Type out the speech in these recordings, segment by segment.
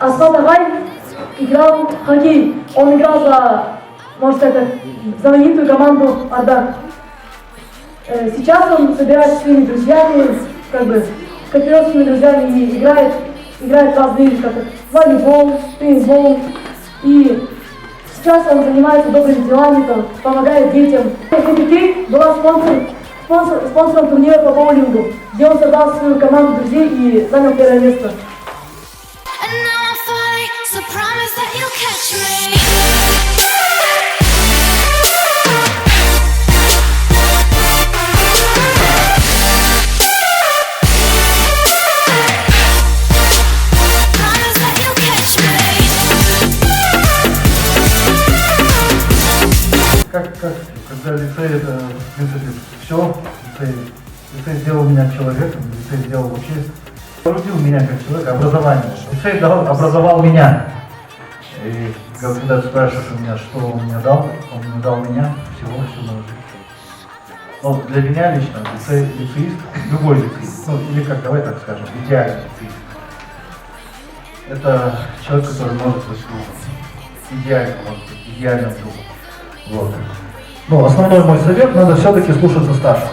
Асфальт Агай играл в хоккей. Он играл за, можно сказать, знаменитую команду Ардар. Сейчас он собирается с своими друзьями, как бы, с копировскими друзьями и играет разные игры, как волейбол, пейнтбол. И сейчас он занимается добрыми делами, там, помогает детям. Хоккей была спонсором турнира по боулингу, где он собрал свою команду друзей и занял первое место. Когда лицей, это, в принципе, все. Лицей сделал меня человеком, лицей сделал вообще, породил меня как человека, образование. Лицей образовал меня. И когда спрашиваешь у меня, что он мне дал меня всю мою жизнь. Но для меня лично лицеист, любой лицеист, ну или как, давай так скажем, идеальный лицеист. Это человек, который может быть другом. Идеально может быть, идеальным другом. Вот. Ну, основной мой совет, надо все-таки слушаться старших.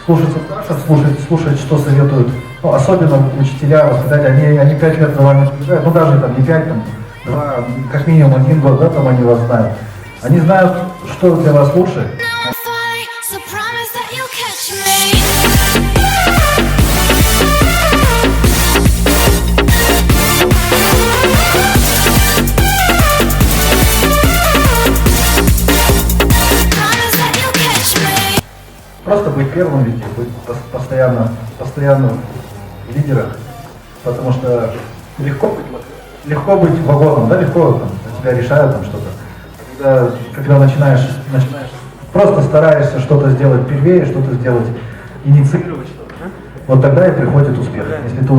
Слушаться старших, слушать, что советуют. Ну, особенно учителя, воспитатели, они 5 лет за вами приезжают, ну даже там не 5, там 2, как минимум 1 год, да, там они вас знают. Они знают, что для вас лучше. Просто быть первым везде, быть постоянно лидером, потому что легко быть вагоном, да, легко там, тебя решают там что-то. Когда начинаешь, просто стараешься что-то сделать первее, что-то сделать, инициировать что-то, вот тогда и приходит успех. Если ты